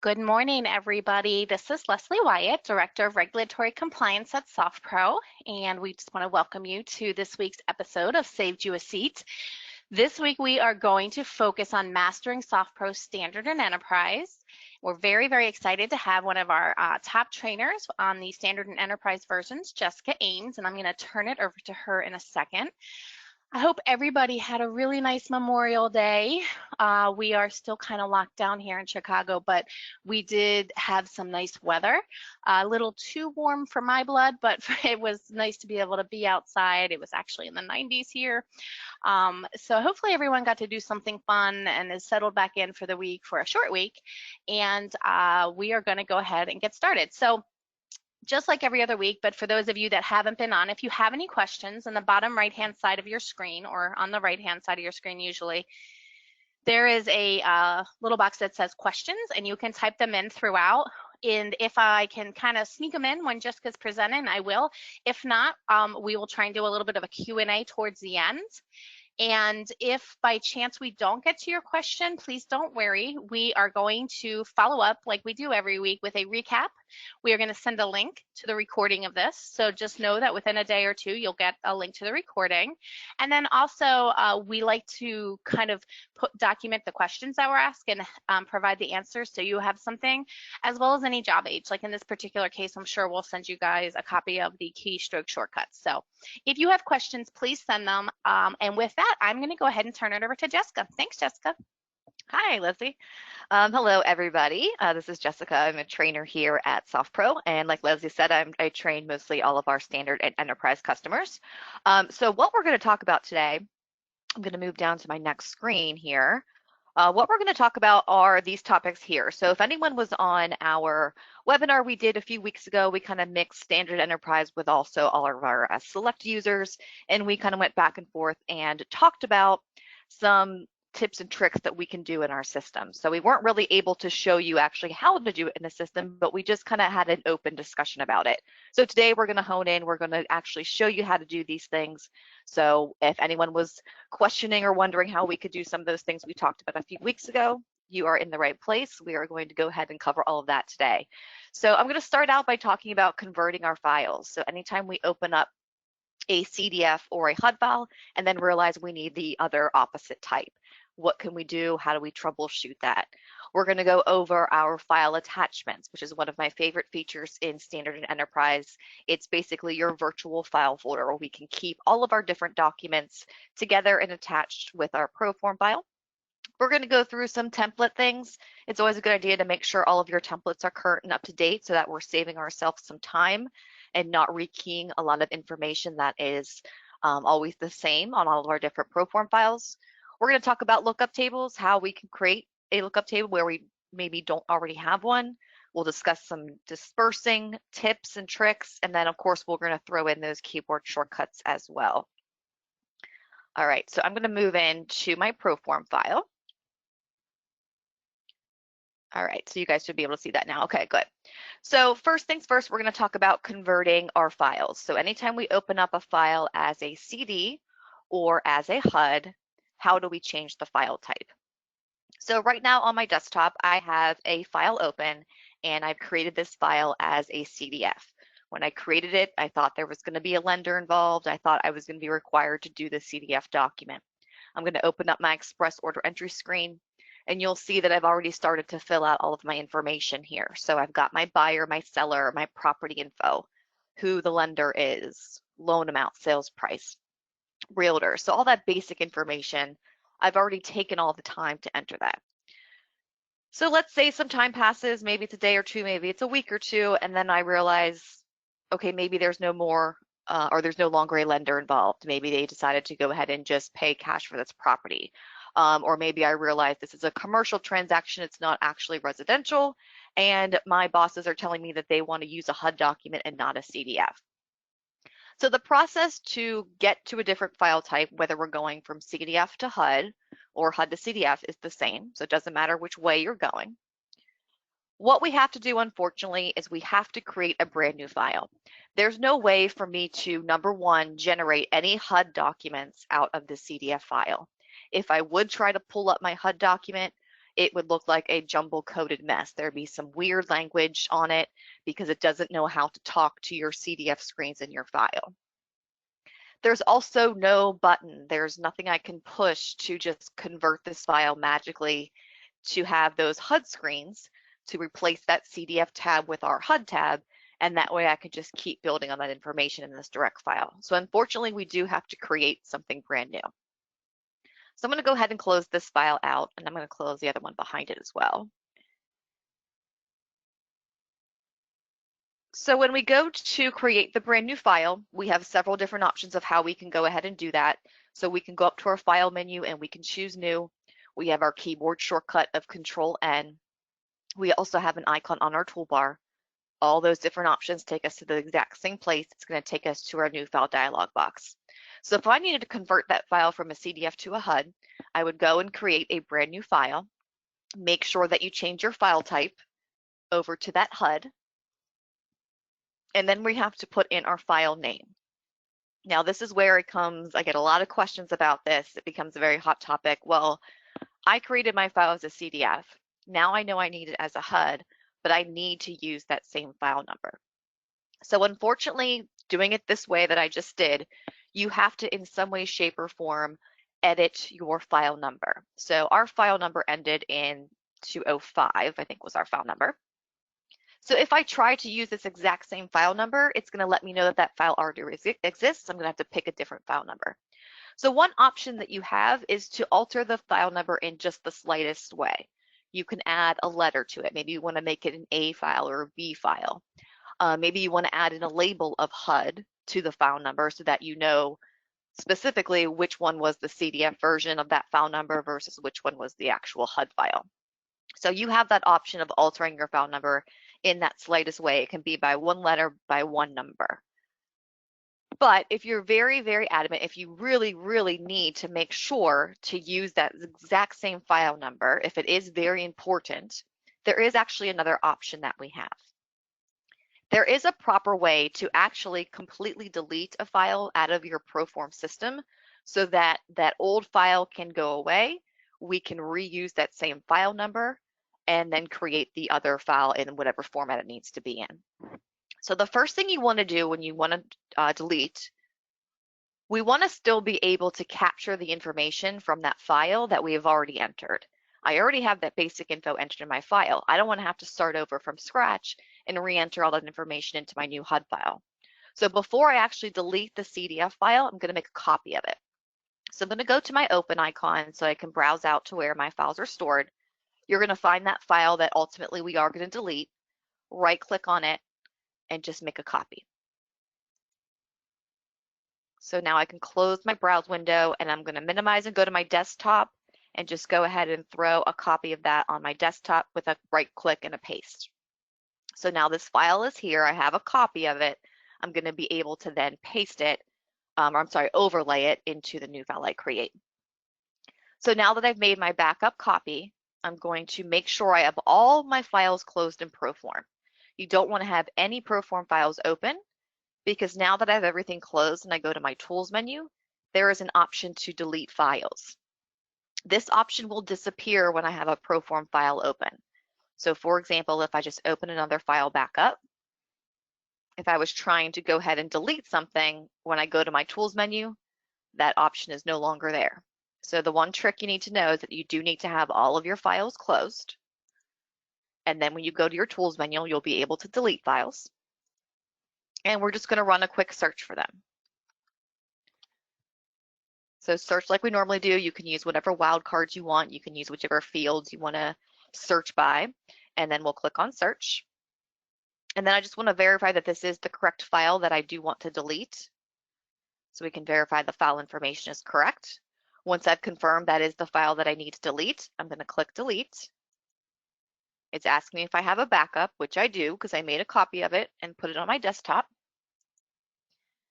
Good morning, everybody. This is Leslie Wyatt, Director of Regulatory Compliance at SoftPro, and we just want to welcome you to this week's episode of Saved You a Seat. This week, we are going to focus on mastering SoftPro Standard and Enterprise. We're very, very excited to have one of our top trainers on the Standard and Enterprise versions, Jessica Ames, and I'm going to turn it over to her in a second. I hope everybody had a really nice Memorial Day. We are still kind of locked down here in Chicago, but we did have some nice weather. A little too warm for my blood, but it was nice to be able to be outside. It was actually in the 90s here. So hopefully everyone got to do something fun and is settled back in for the week, for a short week. And we are going to go ahead and get started. So just like every other week, but for those of you that haven't been on, if you have any questions, on the bottom right-hand side of your screen, or on the right-hand side of your screen usually, there is a little box that says questions, and you can type them in throughout. And if I can kind of sneak them in when Jessica's presenting, I will. If not, we will try and do a little bit of a Q&A towards the end. And if by chance we don't get to your question, please don't worry. We are going to follow up like we do every week with a recap. We are going to send a link to the recording of this. So just know that within a day or two, you'll get a link to the recording. And then also we like to kind of document the questions that were asked and provide the answers so you have something, as well as any job aids. Like in this particular case, I'm sure we'll send you guys a copy of the keystroke shortcuts. So if you have questions, please send them. And with that, I'm going to go ahead and turn it over to Jessica. Thanks, Jessica. Hi, Leslie. Hello, everybody. This is Jessica. I'm a trainer here at SoftPro, and like Leslie said, I train mostly all of our standard and enterprise customers. So what we're going to talk about today, I'm going to move down to my next screen here. What we're going to talk about are these topics here. So if anyone was on our webinar we did a few weeks ago, we kind of mixed standard enterprise with also all of our select users, and we kind of went back and forth and talked about some tips and tricks that we can do in our system. So we weren't really able to show you actually how to do it in the system, but we just kind of had an open discussion about it. So today we're going to hone in, we're going to actually show you how to do these things. So if anyone was questioning or wondering how we could do some of those things we talked about a few weeks ago, you are in the right place. We are going to go ahead and cover all of that today. So I'm going to start out by talking about converting our files. So anytime we open up a CDF or a HUD file and then realize we need the other opposite type, what can we do? How do we troubleshoot that? We're going to go over our file attachments, which is one of my favorite features in Standard and Enterprise. It's basically your virtual file folder where we can keep all of our different documents together and attached with our Proform file. We're going to go through some template things. It's always a good idea to make sure all of your templates are current and up to date so that we're saving ourselves some time and not rekeying a lot of information that is always the same on all of our different Proform files. We're going to talk about lookup tables, how we can create a lookup table where we maybe don't already have one. We'll discuss some dispersing tips and tricks, and then of course we're going to throw in those keyboard shortcuts as well. All right, so I'm going to move into my Proform file. All right, so you guys should be able to see that now. Okay, good. So first things first, we're going to talk about converting our files. So anytime we open up a file as a CD or as a HUD, how do we change the file type? So right now on my desktop, I have a file open and I've created this file as a CDF. When I created it, I thought there was going to be a lender involved. I thought I was going to be required to do the CDF document. I'm going to open up my Express order entry screen and you'll see that I've already started to fill out all of my information here. So I've got my buyer, my seller, my property info, who the lender is, loan amount, sales price, realtor. So all that basic information, I've already taken all the time to enter that. So let's say some time passes, maybe it's a day or two, maybe it's a week or two, and then I realize, okay, maybe there's no more or there's no longer a lender involved. Maybe they decided to go ahead and just pay cash for this property. Or maybe I realize this is a commercial transaction, it's not actually residential, and my bosses are telling me that they want to use a HUD document and not a CDF. So the process to get to a different file type, whether we're going from CDF to HUD or HUD to CDF, is the same. So it doesn't matter which way you're going. What we have to do, unfortunately, is we have to create a brand new file. There's no way for me to, number one, generate any HUD documents out of the CDF file. If I would try to pull up my HUD document, it would look like a jumble coded mess. There'd be some weird language on it because it doesn't know how to talk to your CDF screens in your file. There's also no button. There's nothing I can push to just convert this file magically to have those HUD screens to replace that CDF tab with our HUD tab, and that way I can just keep building on that information in this direct file. So unfortunately, we do have to create something brand new. So I'm going to go ahead and close this file out, and I'm going to close the other one behind it as well. So when we go to create the brand new file, we have several different options of how we can go ahead and do that. So we can go up to our file menu and we can choose new. We have our keyboard shortcut of Control-N. We also have an icon on our toolbar. All those different options take us to the exact same place. It's going to take us to our new file dialog box. So if I needed to convert that file from a CDF to a HUD, I would go and create a brand new file. Make sure that you change your file type over to that HUD. And then we have to put in our file name. Now this is where it comes, I get a lot of questions about this. It becomes a very hot topic. Well, I created my file as a CDF. Now I know I need it as a HUD, but I need to use that same file number. So unfortunately, doing it this way that I just did, you have to in some way, shape, or form edit your file number. So our file number ended in 205, I think was our file number. So if I try to use this exact same file number, it's going to let me know that that file already exists. I'm going to have to pick a different file number. So one option that you have is to alter the file number in just the slightest way. You can add a letter to it. Maybe you want to make it an A file or a B file. Maybe you want to add in a label of HUD to the file number so that you know specifically which one was the CDF version of that file number versus which one was the actual HUD file. So you have that option of altering your file number in that slightest way. It can be by one letter, by one number. But if you're very, very adamant, if you really, really need to make sure to use that exact same file number, if it is very important, there is actually another option that we have. There is a proper way to actually completely delete a file out of your Proform system so that that old file can go away. We can reuse that same file number and then create the other file in whatever format it needs to be in. So the first thing you want to do when you want to delete, we want to still be able to capture the information from that file that we have already entered. I already have that basic info entered in my file. I don't want to have to start over from scratch and re-enter all that information into my new HUD file. So before I actually delete the CDF file, I'm going to make a copy of it. So I'm going to go to my open icon so I can browse out to where my files are stored. You're going to find that file that ultimately we are going to delete, right click on it, and just make a copy. So now I can close my browse window and I'm going to minimize and go to my desktop and just go ahead and throw a copy of that on my desktop with a right click and a paste. So now this file is here. I have a copy of it. I'm going to be able to then paste it, overlay it into the new file I create. So now that I've made my backup copy, I'm going to make sure I have all my files closed in Proform. You don't want to have any Proform files open because now that I have everything closed and I go to my Tools menu, there is an option to delete files. This option will disappear when I have a Proform file open. So for example, if I just open another file back up, if I was trying to go ahead and delete something, when I go to my Tools menu, that option is no longer there. So the one trick you need to know is that you do need to have all of your files closed. And then when you go to your Tools menu, you'll be able to delete files. And we're just going to run a quick search for them. So search like we normally do. You can use whatever wildcards you want. You can use whichever fields you want to search by. And then we'll click on search. And then I just want to verify that this is the correct file that I do want to delete. So we can verify the file information is correct. Once I've confirmed that is the file that I need to delete, I'm going to click delete. It's asking me if I have a backup, which I do because I made a copy of it and put it on my desktop.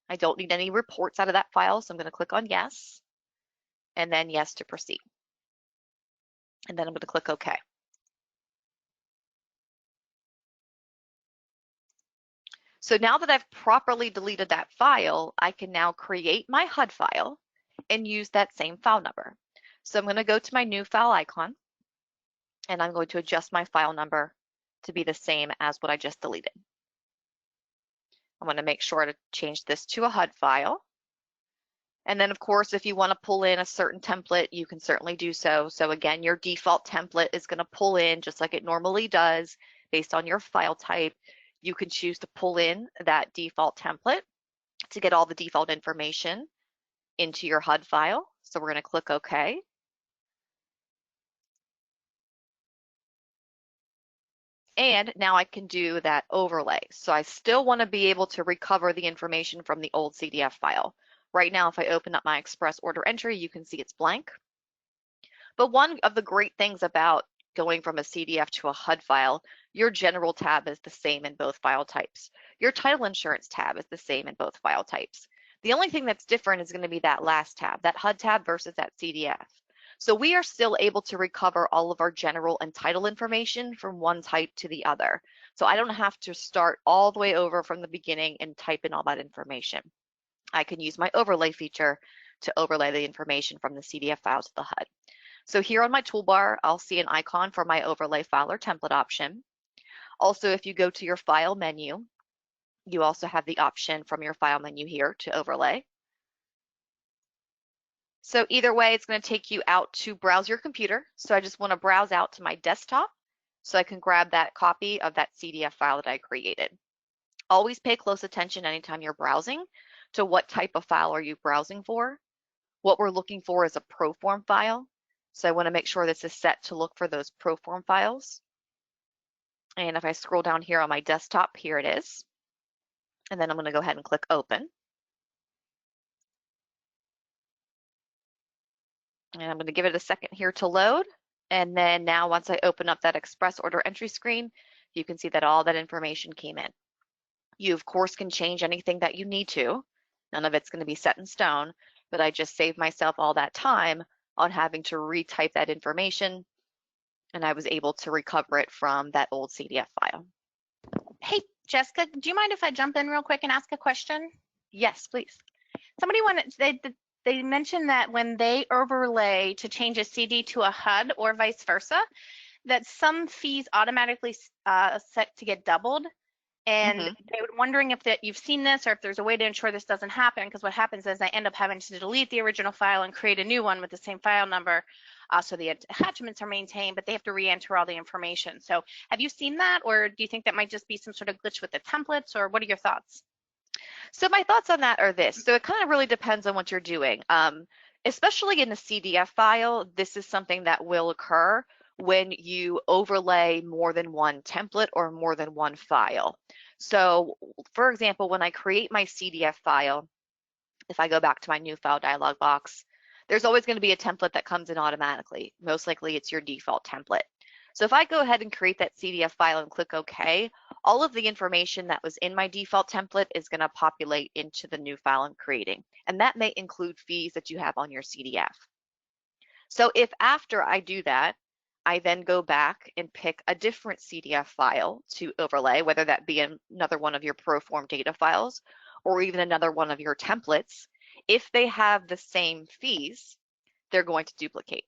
I don't need any reports out of that file, so I'm going to click on yes, and then yes to proceed. And then I'm going to click OK. So now that I've properly deleted that file, I can now create my HUD file and use that same file number. So I'm going to go to my new file icon. and I'm going to adjust my file number to be the same as what I just deleted. I'm going to make sure to change this to a HUD file. And then of course, if you want to pull in a certain template, you can certainly do so. So again, your default template is going to pull in just like it normally does based on your file type. You can choose to pull in that default template to get all the default information into your HUD file. So we're going to click OK. And now I can do that overlay. So I still want to be able to recover the information from the old CDF file. Right now, if I open up my Express order entry, you can see it's blank. But one of the great things about going from a CDF to a HUD file, your general tab is the same in both file types. Your title insurance tab is the same in both file types. The only thing that's different is going to be that last tab, that HUD tab versus that CDF. So we are still able to recover all of our general and title information from one type to the other. So I don't have to start all the way over from the beginning and type in all that information. I can use my overlay feature to overlay the information from the CDF file to the HUD. So here on my toolbar, I'll see an icon for my overlay file or template option. Also, if you go to your file menu, you also have the option from your file menu here to overlay. So either way, it's going to take you out to browse your computer. So I just want to browse out to my desktop so I can grab that copy of that CDF file that I created. Always pay close attention anytime you're browsing to what type of file are you browsing for. What we're looking for is a proform file. So I want to make sure this is set to look for those proform files. And if I scroll down here on my desktop, here it is. And then I'm going to go ahead and click open. And I'm going to give it a second here to load. And then now once I open up that Express order entry screen, you can see that all that information came in. You of course can change anything that you need to. None of it's going to be set in stone, but I just saved myself all that time on having to retype that information, and I was able to recover it from that old CDF file. Hey, Jessica, do you mind if I jump in real quick and ask a question? Yes, please. Somebody wanted, they mentioned that when they overlay to change a CD to a HUD or vice versa, that some fees automatically set to get doubled. And they were wondering if that you've seen this or if there's a way to ensure this doesn't happen, because what happens is I end up having to delete the original file and create a new one with the same file number. So the attachments are maintained, but they have to re-enter all the information. So have you seen that, or do you think that might just be some sort of glitch with the templates, or what are your thoughts? So my thoughts on that are this. So it kind of really depends on what you're doing. Especially in a CDF file, this is something that will occur when you overlay more than one template or more than one file. So for example, when I create my CDF file, if I go back to my new file dialog box, there's always going to be a template that comes in automatically. Most likely it's your default template. So if I go ahead and create that CDF file and click OK, all of the information that was in my default template is going to populate into the new file I'm creating. And that may include fees that you have on your CDF. So if after I do that, I then go back and pick a different CDF file to overlay, whether that be another one of your proform data files or even another one of your templates, if they have the same fees, they're going to duplicate.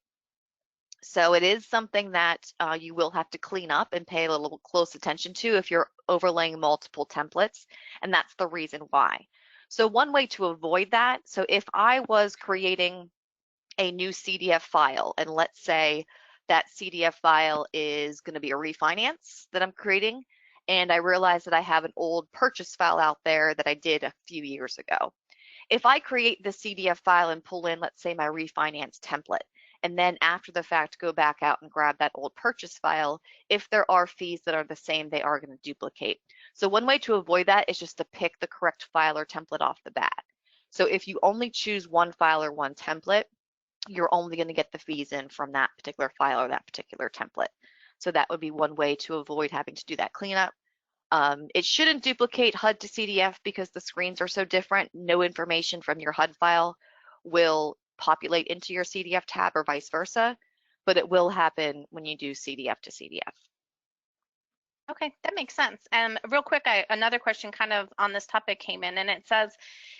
So it is something that you will have to clean up and pay a little close attention to if you're overlaying multiple templates, and that's the reason why. So one way to avoid that, so if I was creating a new CDF file, and let's say that CDF file is going to be a refinance that I'm creating, and I realize that I have an old purchase file out there that I did a few years ago. If I create the CDF file and pull in, let's say, my refinance template, and then after the fact go back out and grab that old purchase file, if there are fees that are the same, they are going to duplicate. So one way to avoid that is just to pick the correct file or template off the bat. So if you only choose one file or one template, you're only going to get the fees in from that particular file or that particular template. So that would be one way to avoid having to do that cleanup. It shouldn't duplicate HUD to CDF because the screens are so different. No information from your HUD file will populate into your CDF tab or vice versa, but it will happen when you do CDF to CDF. Okay, that makes sense. And real quick, another question kind of on this topic came in, and it says,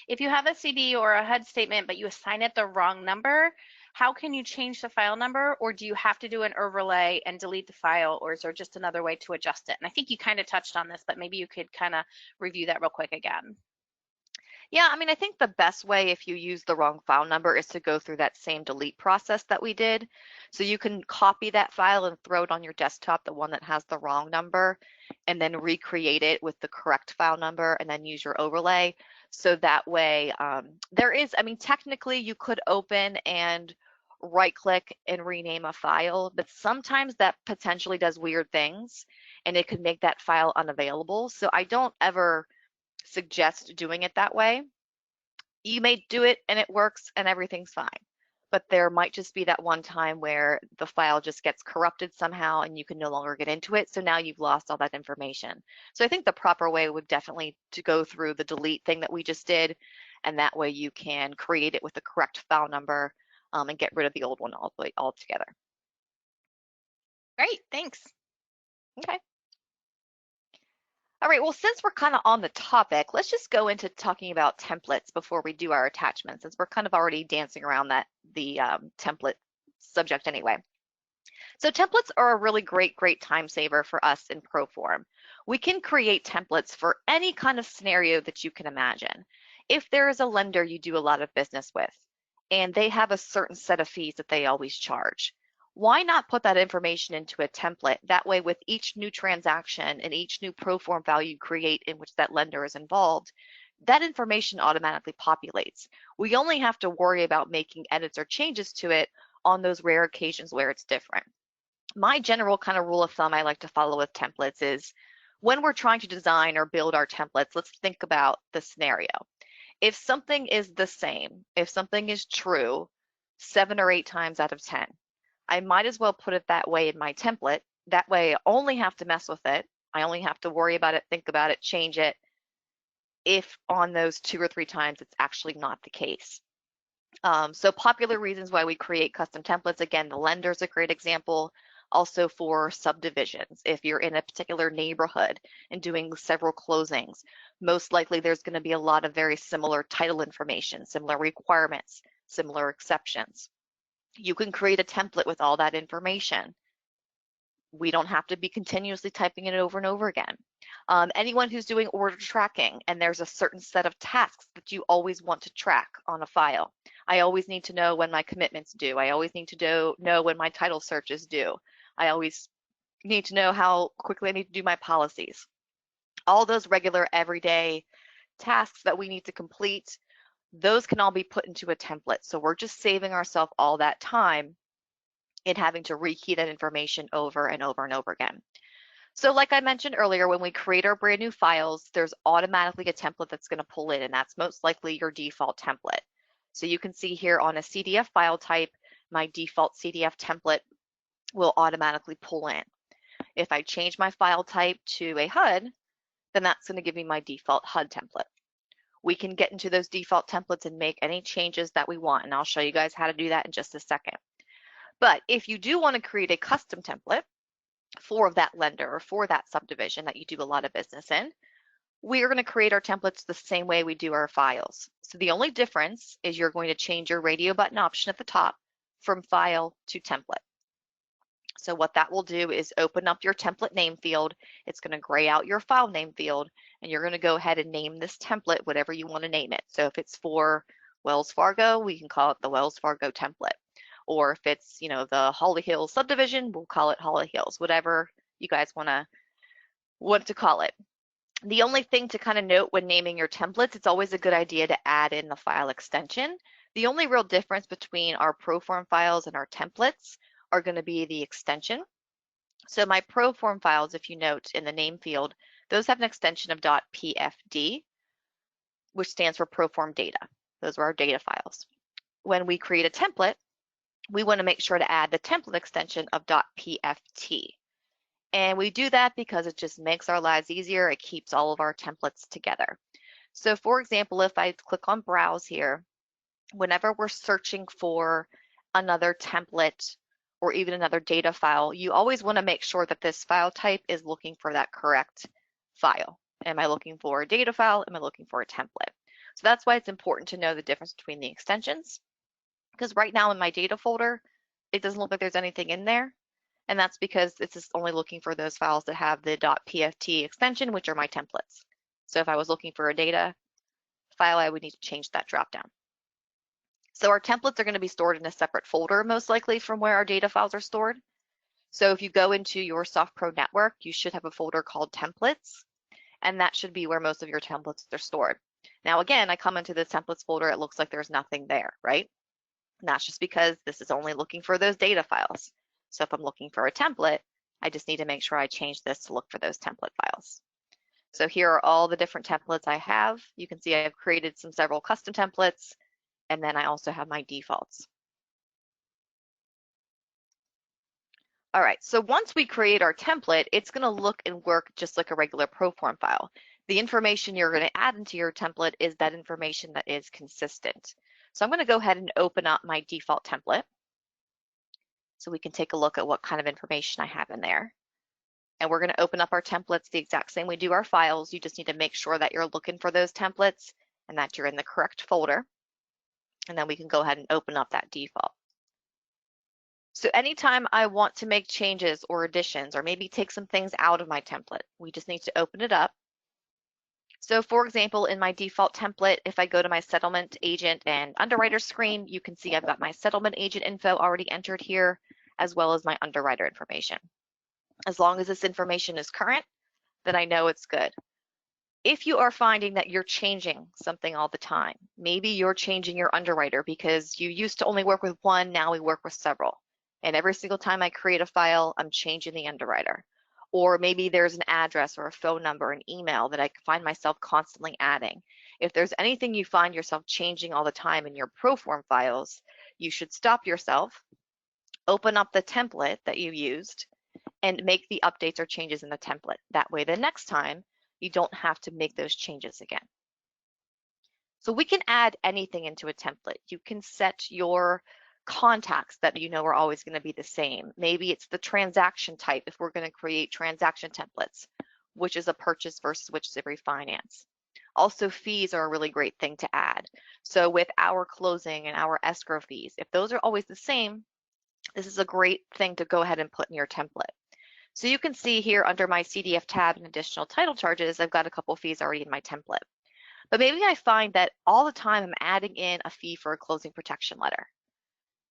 if you have a CD or a HUD statement, but you assign it the wrong number, how can you change the file number, or do you have to do an overlay and delete the file, or is there just another way to adjust it? And I think you kind of touched on this, but maybe you could kind of review that real quick again. Yeah, I mean, I think the best way if you use the wrong file number is to go through that same delete process that we did. So you can copy that file and throw it on your desktop, the one that has the wrong number, and then recreate it with the correct file number and then use your overlay. So that way, there is, I mean, technically you could open and right click and rename a file, but sometimes that potentially does weird things and it could make that file unavailable. So I don't ever suggest doing it that way. You may do it and it works and everything's fine, but there might just be that one time where the file just gets corrupted somehow and you can no longer get into it. So now you've lost all that information. So I think the proper way would definitely to go through the delete thing that we just did, and that way you can create it with the correct file number and get rid of the old one altogether. Great, thanks. Okay. All right, well, since we're kind of on the topic, let's just go into talking about templates before we do our attachments, since we're kind of already dancing around the template subject anyway. So templates are a really great time saver for us in Proform. We can create templates for any kind of scenario that you can imagine. If there is a lender you do a lot of business with, and they have a certain set of fees that they always charge, why not put that information into a template? That way, with each new transaction and each new Proform file you create in which that lender is involved, that information automatically populates. We only have to worry about making edits or changes to it on those rare occasions where it's different. My general kind of rule of thumb I like to follow with templates is when we're trying to design or build our templates, let's think about the scenario. If something is the same, if something is true 7 or 8 times out of 10, I might as well put it that way in my template. That way I only have to mess with it. I only have to worry about it, think about it, change it if on those 2 or 3 times it's actually not the case. So popular reasons why we create custom templates. Again, the lender's a great example. Also for subdivisions, if you're in a particular neighborhood and doing several closings, most likely there's going to be a lot of very similar title information, similar requirements, similar exceptions. You can create a template with all that information. We don't have to be continuously typing it over and over again. Anyone who's doing order tracking and there's a certain set of tasks that you always want to track on a file. I always need to know when my commitment's due. I always need to know when my title search is due. I always need to know how quickly I need to do my policies. All those regular everyday tasks that we need to complete, those can all be put into a template. So we're just saving ourselves all that time in having to rekey that information over and over and over again. So like I mentioned earlier, when we create our brand new files, there's automatically a template that's going to pull in, and that's most likely your default template. So you can see here on a CDF file type, my default CDF template will automatically pull in. If I change my file type to a HUD, then that's going to give me my default HUD template. We can get into those default templates and make any changes that we want, and I'll show you guys how to do that in just a second. But if you do want to create a custom template for that lender or for that subdivision that you do a lot of business in, we are going to create our templates the same way we do our files. So the only difference is you're going to change your radio button option at the top from file to template. So what that will do is open up your template name field. It's going to gray out your file name field, and you're going to go ahead and name this template whatever you want to name it. So if it's for Wells Fargo, we can call it the Wells Fargo template. Or if it's, the Holly Hills subdivision, we'll call it Holly Hills, whatever you guys want to call it. The only thing to kind of note when naming your templates, it's always a good idea to add in the file extension. The only real difference between our Proform files and our templates are going to be the extension. So my Proform files, if you note in the name field, those have an extension of .pfd, which stands for Proform data. Those are our data files. When we create a template, we want to make sure to add the template extension of .pft. And we do that because it just makes our lives easier. It keeps all of our templates together. So for example, if I click on Browse here, whenever we're searching for another template or even another data file, you always want to make sure that this file type is looking for that correct file. Am I looking for a data file? Am I looking for a template? So that's why it's important to know the difference between the extensions. because right now in my data folder, it doesn't look like there's anything in there. And that's because it's just only looking for those files that have the .pft extension, which are my templates. So if I was looking for a data file, I would need to change that dropdown. So our templates are going to be stored in a separate folder, most likely from where our data files are stored. So if you go into your SoftPro network, you should have a folder called templates, and that should be where most of your templates are stored. Now, again, I come into the templates folder, it looks like there's nothing there, right? And that's just because this is only looking for those data files. So if I'm looking for a template, I just need to make sure I change this to look for those template files. So here are all the different templates I have. You can see I've created several custom templates, and then I also have my defaults. All right, so once we create our template, it's going to look and work just like a regular Proform file. The information you're going to add into your template is that information that is consistent. So I'm going to go ahead and open up my default template so we can take a look at what kind of information I have in there. And we're going to open up our templates the exact same way we do our files. You just need to make sure that you're looking for those templates and that you're in the correct folder. And then we can go ahead and open up that default. So anytime I want to make changes or additions or maybe take some things out of my template, we just need to open it up. So for example, in my default template, if I go to my settlement agent and underwriter screen, you can see I've got my settlement agent info already entered here, as well as my underwriter information. As long as this information is current, then I know it's good. If you are finding that you're changing something all the time, maybe you're changing your underwriter because you used to only work with one, now we work with several. And every single time I create a file, I'm changing the underwriter. Or maybe there's an address or a phone number, an email that I find myself constantly adding. If there's anything you find yourself changing all the time in your Proform files, you should stop yourself, open up the template that you used, and make the updates or changes in the template. That way, the next time, you don't have to make those changes again. So we can add anything into a template. You can set your contacts that you know are always going to be the same. Maybe it's the transaction type if we're going to create transaction templates, which is a purchase versus which is a refinance. Also, fees are a really great thing to add. So with our closing and our escrow fees, if those are always the same, this is a great thing to go ahead and put in your template. So you can see here under my CDF tab and additional title charges, I've got a couple fees already in my template. But maybe I find that all the time I'm adding in a fee for a closing protection letter,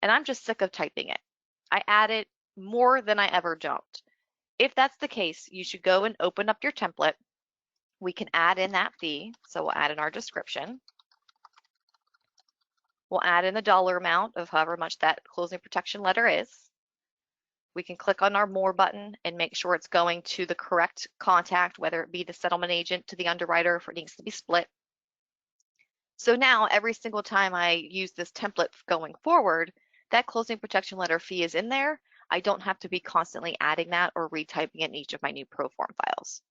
and I'm just sick of typing it. I add it more than I ever don't. If that's the case, you should go and open up your template. We can add in that fee. So we'll add in our description. We'll add in the dollar amount of however much that closing protection letter is. We can click on our More button and make sure it's going to the correct contact, whether it be the settlement agent to the underwriter if it needs to be split. So now every single time I use this template going forward, that closing protection letter fee is in there. I don't have to be constantly adding that or retyping it in each of my new Proform files.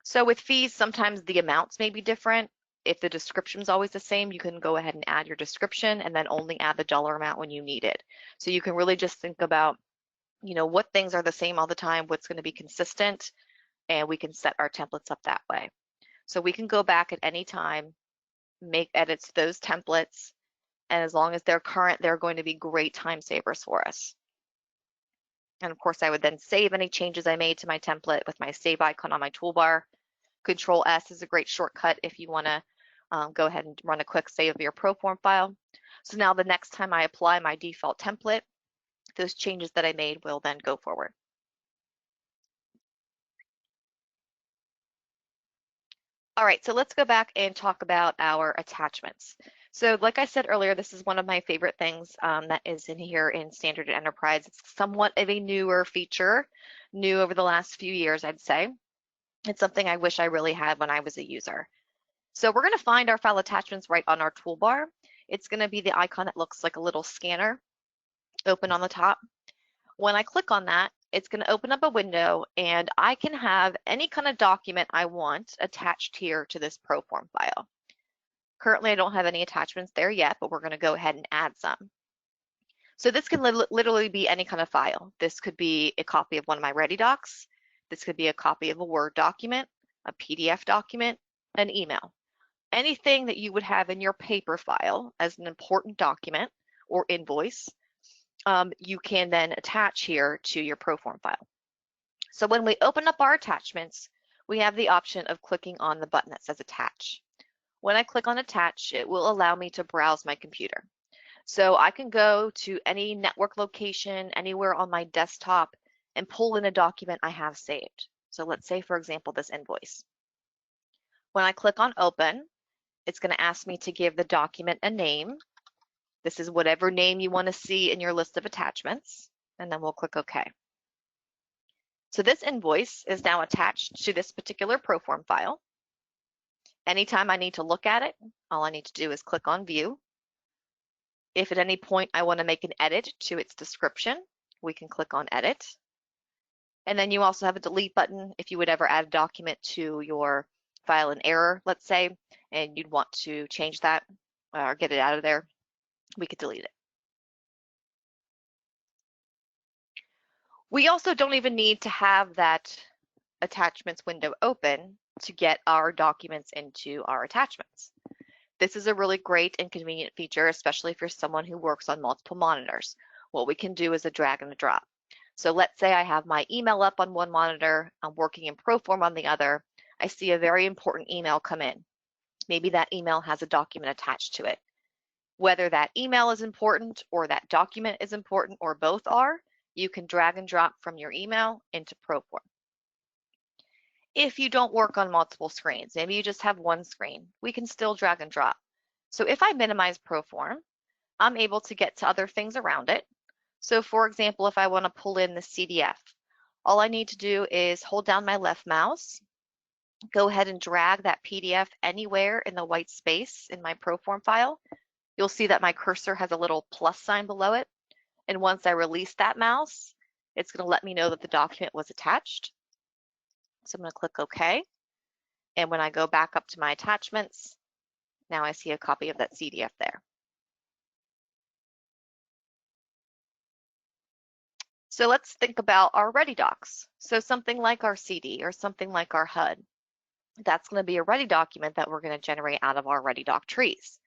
So with fees, sometimes the amounts may be different. If the description is always the same, you can go ahead and add your description and then only add the dollar amount when you need it. So you can really just think about, you know, what things are the same all the time, what's going to be consistent, and we can set our templates up that way. So we can go back at any time, make edits to those templates, and as long as they're current, they're going to be great time savers for us. And of course, I would then save any changes I made to my template with my save icon on my toolbar. Control S is a great shortcut if you want to go ahead and run a quick save of your Proform file. So now the next time I apply my default template, those changes that I made will then go forward. All right, so let's go back and talk about our attachments. So like I said earlier, this is one of my favorite things that is in here in Standard and Enterprise. It's somewhat of a newer feature, new over the last few years, I'd say. It's something I wish I really had when I was a user. So we're going to find our file attachments right on our toolbar. It's going to be the icon that looks like a little scanner open on the top. When I click on that, it's going to open up a window and I can have any kind of document I want attached here to this Proform file. Currently, I don't have any attachments there yet, but we're going to go ahead and add some. So this can literally be any kind of file. This could be a copy of one of my Ready Docs. This could be a copy of a Word document, a PDF document, an email. anything that you would have in your paper file as an important document or invoice, you can then attach here to your Proform file. So when we open up our attachments, we have the option of clicking on the button that says Attach. When I click on Attach, it will allow me to browse my computer. So I can go to any network location, anywhere on my desktop, and pull in a document I have saved. So let's say, for example, this invoice. When I click on Open, it's going to ask me to give the document a name. This is whatever name you want to see in your list of attachments, and then we'll click OK. So this invoice is now attached to this particular Proform file. Anytime I need to look at it, all I need to do is click on View. If at any point I want to make an edit to its description, we can click on Edit. And then you also have a delete button if you would ever add a document to your file in error, let's say, and you'd want to change that or get it out of there, we could delete it. We also don't even need to have that attachments window open to get our documents into our attachments. This is a really great and convenient feature, especially if you're someone who works on multiple monitors. What we can do is a drag and a drop. So let's say I have my email up on one monitor, I'm working in Proform on the other, I see a very important email come in. Maybe that email has a document attached to it. Whether that email is important or that document is important or both are, you can drag and drop from your email into Proform. If you don't work on multiple screens, maybe you just have one screen, we can still drag and drop. So if I minimize Proform, I'm able to get to other things around it. So for example, if I want to pull in the CDF, all I need to do is hold down my left mouse, go ahead and drag that PDF anywhere in the white space in my Proform file. You'll see that my cursor has a little plus sign below it. And once I release that mouse, it's going to let me know that the document was attached. So I'm going to click OK. And when I go back up to my attachments, now I see a copy of that CDF there. So let's think about our Ready Docs. So something like our CD or something like our HUD. That's going to be a Ready document that we're going to generate out of our Ready Doc trees.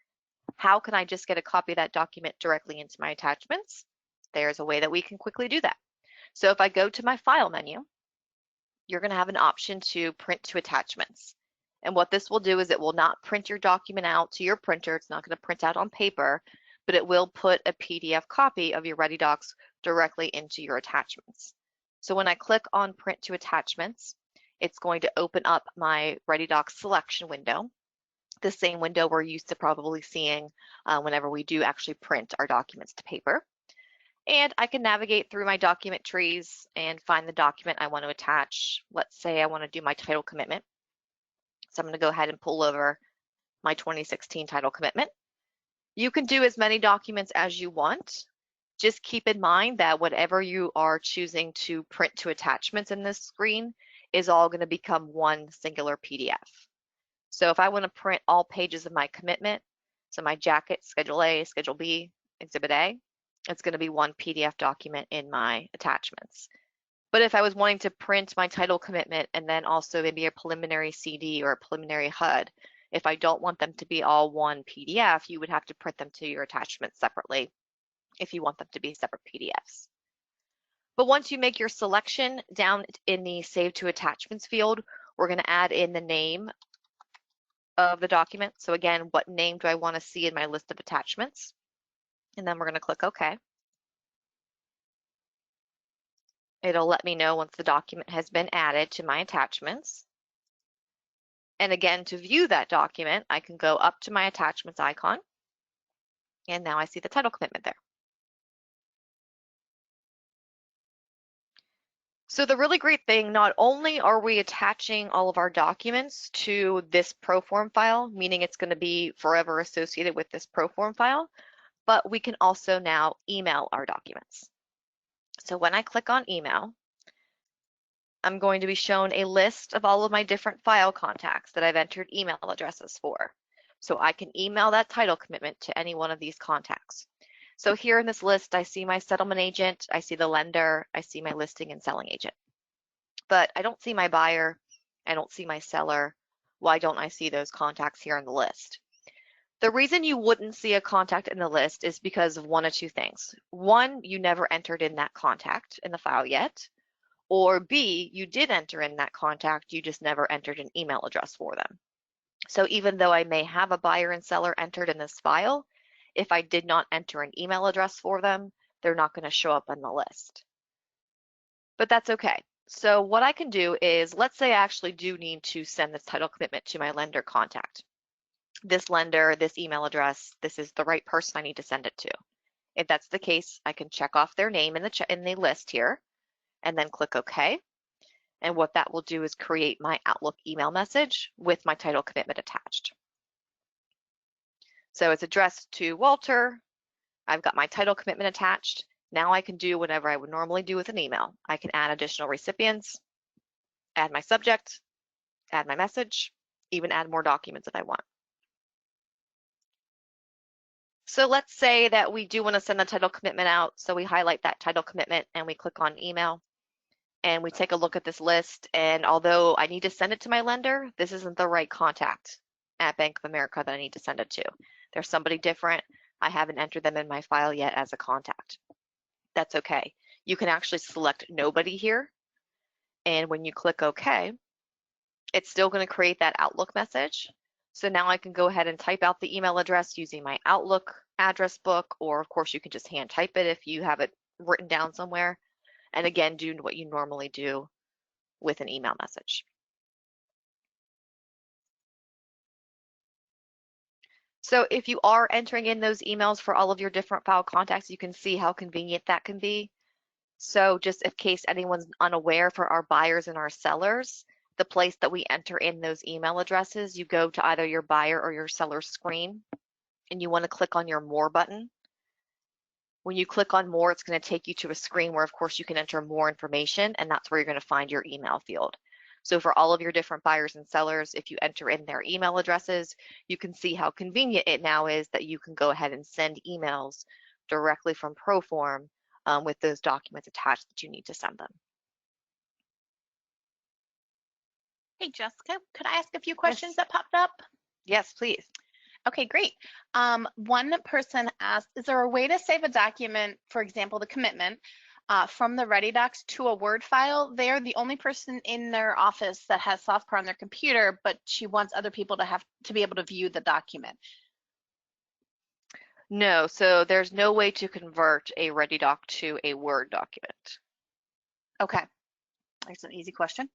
How can I just get a copy of that document directly into my attachments? There's a way that we can quickly do that. So if I go to my File menu, you're going to have an option to print to attachments. And what this will do is it will not print your document out to your printer. It's not going to print out on paper, but it will put a PDF copy of your Ready Docs directly into your attachments. So when I click on Print to Attachments, it's going to open up my Ready Docs selection window, the same window we're used to probably seeing whenever we do actually print our documents to paper. And I can navigate through my document trees and find the document I want to attach. Let's say I want to do my title commitment. So I'm going to go ahead and pull over my 2016 title commitment. You can do as many documents as you want. Just keep in mind that whatever you are choosing to print to attachments in this screen is all going to become one singular PDF. So if I want to print all pages of my commitment, so my jacket, Schedule A, Schedule B, Exhibit A, it's going to be one PDF document in my attachments. But if I was wanting to print my title commitment and then also maybe a preliminary CD or a preliminary HUD, if I don't want them to be all one PDF, you would have to print them to your attachments separately if you want them to be separate PDFs. But once you make your selection, down in the Save to Attachments field, we're going to add in the name of the document. So again, what name do I want to see in my list of attachments? And then we're going to click OK. It'll let me know once the document has been added to my attachments. And again, to view that document, I can go up to my attachments icon. And now I see the title commitment there. So the really great thing, not only are we attaching all of our documents to this Proform file, meaning it's going to be forever associated with this Proform file, but we can also now email our documents. So when I click on email, I'm going to be shown a list of all of my different file contacts that I've entered email addresses for. So I can email that title commitment to any one of these contacts. So here in this list, I see my settlement agent, I see the lender, I see my listing and selling agent. But I don't see my buyer, I don't see my seller, Why don't I see those contacts here in the list? The reason you wouldn't see a contact in the list is because of one of two things. One, you never entered in that contact in the file yet, or B, you did enter in that contact, you just never entered an email address for them. So even though I may have a buyer and seller entered in this file, if I did not enter an email address for them, they're not going to show up on the list. But that's okay. So what I can do is, let's say I actually do need to send this title commitment to my lender contact. This lender, this email address, this is the right person I need to send it to. If that's the case, I can check off their name in the list here and then click OK. And what that will do is create my Outlook email message with my title commitment attached. So it's addressed to Walter. I've got my title commitment attached. Now I can do whatever I would normally do with an email. I can add additional recipients, add my subject, add my message, even add more documents if I want. So let's say that we do want to send the title commitment out. So we highlight that title commitment and we click on email and we take a look at this list. And although I need to send it to my lender, this isn't the right contact at Bank of America that I need to send it to. There's somebody different. I haven't entered them in my file yet as a contact. That's okay. You can actually select nobody here. And when you click OK, it's still going to create that Outlook message. So now I can go ahead and type out the email address using my Outlook address book, or of course you can just hand type it if you have it written down somewhere. And again, do what you normally do with an email message. So if you are entering in those emails for all of your different file contacts, you can see how convenient that can be. So just in case anyone's unaware, for our buyers and our sellers, the place that we enter in those email addresses, you go to either your buyer or your seller screen and you want to click on your More button. When you click on More, it's going to take you to a screen where, of course, you can enter more information, and that's where you're going to find your email field. So for all of your different buyers and sellers, if you enter in their email addresses, you can see how convenient it now is that you can go ahead and send emails directly from Proform with those documents attached that you need to send them. Hey, Jessica, could I ask a few questions that popped up? Yes, please. Okay, great. One person asked, is there a way to save a document, for example, the commitment, from the Ready Docs to a Word file? They're the only person in their office that has SoftPro on their computer, but she wants other people to be able to view the document. No, so there's no way to convert a Ready Doc to a Word document. Okay. There's an easy question.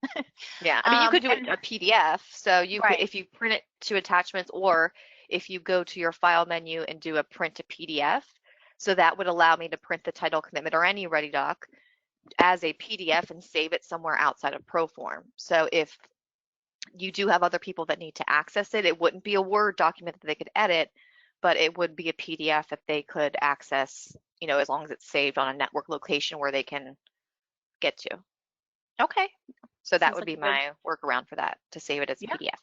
Yeah, I mean, you could do a PDF. So you could, if you print it to attachments, or if you go to your file menu and do a print to PDF. So that would allow me to print the title commitment or any Ready Doc as a PDF and save it somewhere outside of Proform. So if you do have other people that need to access it, it wouldn't be a Word document that they could edit, but it would be a PDF that they could access, you know, as long as it's saved on a network location where they can get to. Okay. So that would be my workaround for that, to save it as a PDF.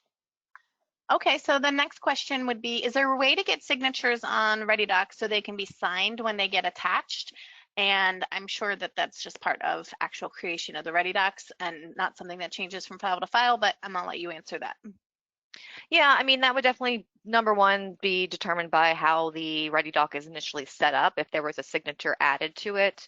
Okay, so the next question would be, is there a way to get signatures on Ready Docs so they can be signed when they get attached? And I'm sure that that's just part of actual creation of the Ready Docs and not something that changes from file to file, but I'm gonna let you answer that. Yeah, I mean, that would definitely, number one, be determined by how the Ready Doc is initially set up, if there was a signature added to it.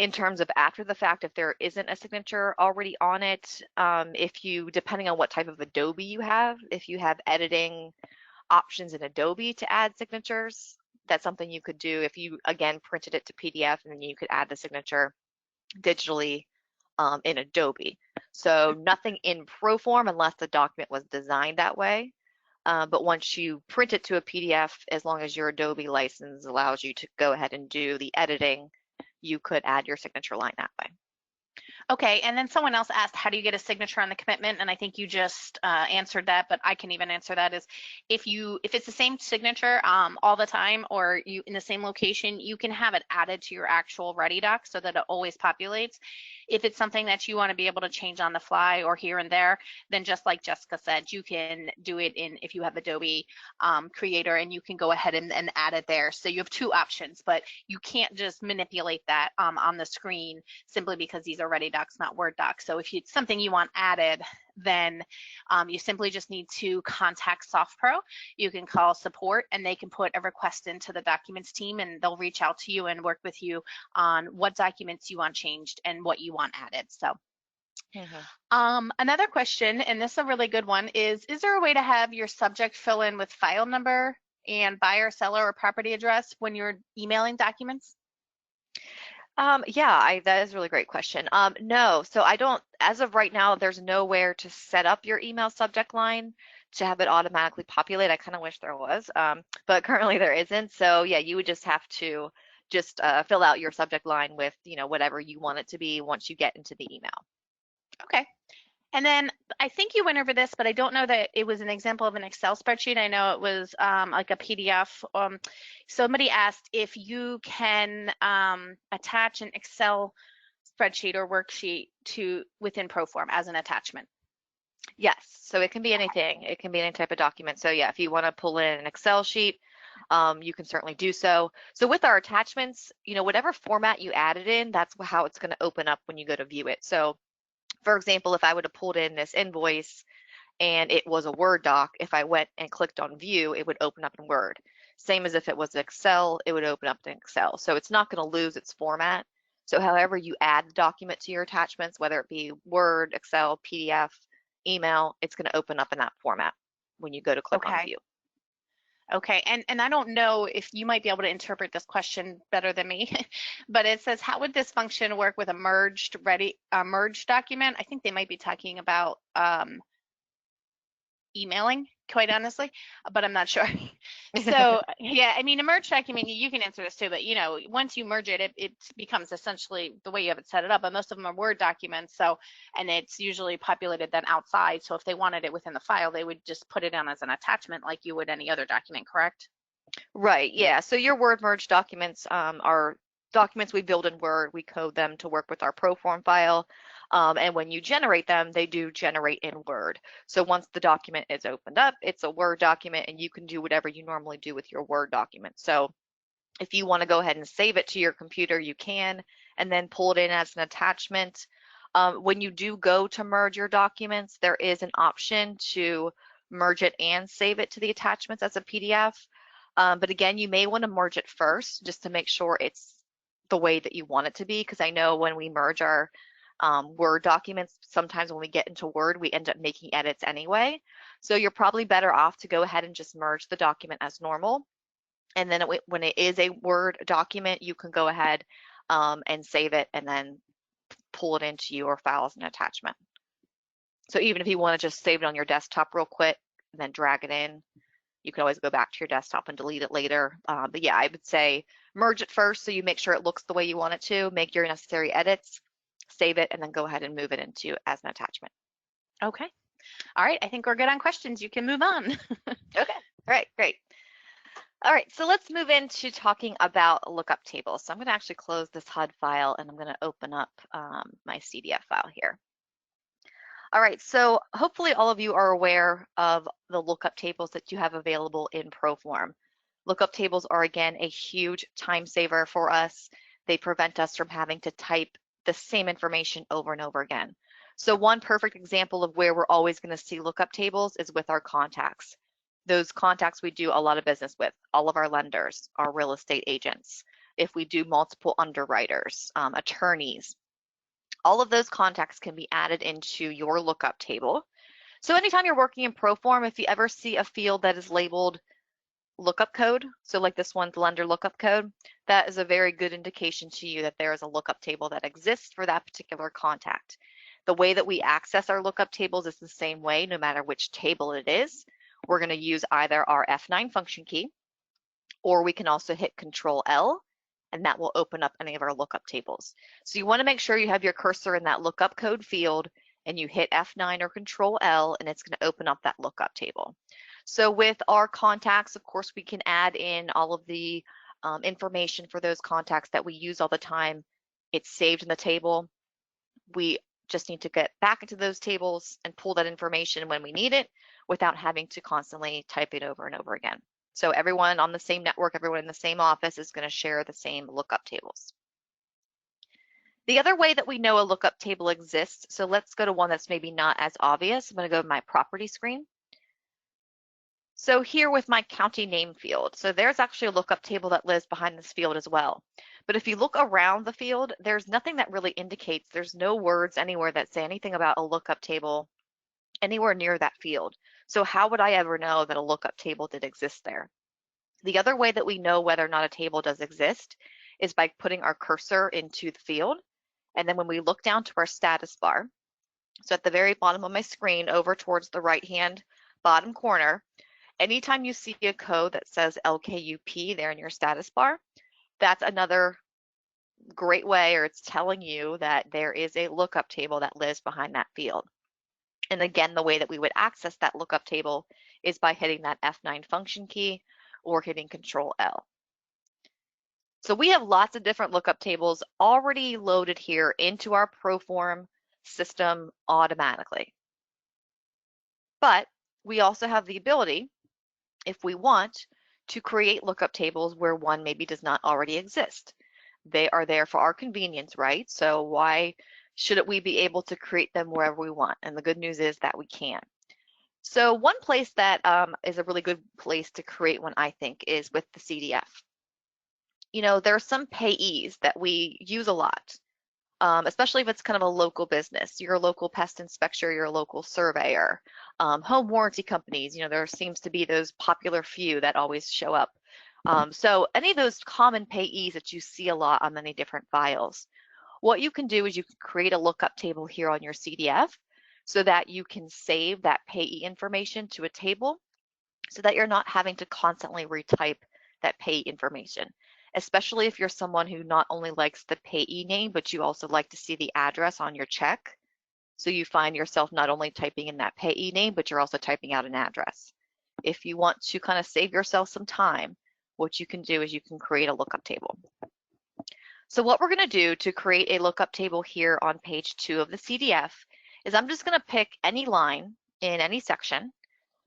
In terms of after the fact, if there isn't a signature already on it, if you, depending on what type of Adobe you have, if you have editing options in Adobe to add signatures, that's something you could do. If you, again, printed it to PDF, and then you could add the signature digitally in Adobe. So nothing in Proform unless the document was designed that way. But once you print it to a PDF, as long as your Adobe license allows you to go ahead and do the editing, you could add your signature line that way. Okay, and then someone else asked, how do you get a signature on the commitment? And I think you just answered that, but I can even answer that, is if it's the same signature all the time, or you in the same location, you can have it added to your actual Ready Doc so that it always populates. If it's something that you want to be able to change on the fly or here and there, then just like Jessica said, you can do it in, if you have Adobe Creator, and you can go ahead and add it there. So you have two options, but you can't just manipulate that on the screen simply because these are Ready Docs, not Word docs. So if it's something you want added, then you simply just need to contact SoftPro. You can call support and they can put a request into the documents team and they'll reach out to you and work with you on what documents you want changed and what you want added. So another question, and this is a really good one, is there a way to have your subject fill in with file number and buyer, seller, or property address when you're emailing documents? Yeah, that is a really great question. No, so I don't, as of right now, there's nowhere to set up your email subject line to have it automatically populate. I kind of wish there was, but currently there isn't. So yeah, you would just have to just fill out your subject line with, whatever you want it to be once you get into the email. Okay. And then I think you went over this, but I don't know that it was an example of an Excel spreadsheet. I know it was like a PDF. Somebody asked if you can attach an Excel spreadsheet or worksheet within Proform as an attachment. Yes, so it can be anything. It can be any type of document. So yeah, if you want to pull in an Excel sheet, you can certainly do so. So with our attachments, whatever format you added in, that's how it's going to open up when you go to view it. So for example, if I would have pulled in this invoice and it was a Word doc, if I went and clicked on view, it would open up in Word. Same as if it was Excel, it would open up in Excel. So it's not going to lose its format. So however you add the document to your attachments, whether it be Word, Excel, PDF, email, it's going to open up in that format when you go to click on view. Okay, and I don't know if you might be able to interpret this question better than me, but it says, how would this function work with a merged document? I think they might be talking about emailing, quite honestly, but I'm not sure. So yeah, I mean, a merged document, you can answer this too, but once you merge it, it becomes essentially the way you have it set it up, but most of them are Word documents. So, and it's usually populated then outside. So if they wanted it within the file, they would just put it on as an attachment like you would any other document, correct? Right, yeah. So your Word merge documents are documents we build in Word. We code them to work with our Proform file. And when you generate them, they do generate in Word. So once the document is opened up, it's a Word document and you can do whatever you normally do with your Word document. So if you want to go ahead and save it to your computer, you can, and then pull it in as an attachment. When you do go to merge your documents, there is an option to merge it and save it to the attachments as a PDF. But again, you may want to merge it first just to make sure it's the way that you want it to be, because I know when we merge our Word documents, sometimes when we get into Word, we end up making edits anyway. So you're probably better off to go ahead and just merge the document as normal. And then when it is a Word document, you can go ahead and save it and then pull it into your file as an attachment. So even if you want to just save it on your desktop real quick and then drag it in, you can always go back to your desktop and delete it later. But yeah, I would say merge it first so you make sure it looks the way you want it to, make your necessary edits, save it, and then go ahead and move it into as an attachment. Okay. All right, I think we're good on questions. You can move on. Okay, all right, great. All right, so let's move into talking about lookup tables. So I'm going to actually close this HUD file and I'm going to open up my CDF file here. All right, so hopefully all of you are aware of the lookup tables that you have available in Proform. Lookup tables are, again, a huge time saver for us. They prevent us from having to type the same information over and over again. So one perfect example of where we're always going to see lookup tables is with our contacts. Those contacts we do a lot of business with, all of our lenders, our real estate agents, if we do multiple underwriters, attorneys, all of those contacts can be added into your lookup table. So anytime you're working in Proform, if you ever see a field that is labeled lookup code, so like this one's lender lookup code, that is a very good indication to you that there is a lookup table that exists for that particular contact. The way that we access our lookup tables is the same way, no matter which table it is. We're going to use either our F9 function key, or we can also hit Control L, and that will open up any of our lookup tables. So you want to make sure you have your cursor in that lookup code field and you hit F9 or Control L, and it's going to open up that lookup table. So with our contacts, of course, we can add in all of the information for those contacts that we use all the time. It's saved in the table. We just need to get back into those tables and pull that information when we need it without having to constantly type it over and over again. So everyone on the same network, everyone in the same office is going to share the same lookup tables. The other way that we know a lookup table exists, so let's go to one that's maybe not as obvious. I'm going to go to my property screen. So here with my county name field, so there's actually a lookup table that lives behind this field as well. But if you look around the field, there's nothing that really indicates, there's no words anywhere that say anything about a lookup table anywhere near that field. So how would I ever know that a lookup table did exist there? The other way that we know whether or not a table does exist is by putting our cursor into the field. And then when we look down to our status bar, so at the very bottom of my screen over towards the right-hand bottom corner, anytime you see a code that says LKUP there in your status bar, that's another great way, or it's telling you that there is a lookup table that lives behind that field. And again, the way that we would access that lookup table is by hitting that F9 function key or hitting Control L. So we have lots of different lookup tables already loaded here into our Proform system automatically. But we also have the ability, if we want, to create lookup tables where one maybe does not already exist. They are there for our convenience, right? So why shouldn't we be able to create them wherever we want? And the good news is that we can. So one place that is a really good place to create one, I think, is with the CDF. You know, there are some payees that we use a lot, especially if it's kind of a local business. You're a local pest inspector, you're a local surveyor, home warranty companies, you know, there seems to be those popular few that always show up. So any of those common payees that you see a lot on many different files, what you can do is you can create a lookup table here on your CDF so that you can save that payee information to a table so that you're not having to constantly retype that payee information, especially if you're someone who not only likes the payee name, but you also like to see the address on your check. So you find yourself not only typing in that payee name, but you're also typing out an address. If you want to kind of save yourself some time, what you can do is you can create a lookup table. So what we're going to do to create a lookup table here on page 2 of the CDF is I'm just going to pick any line in any section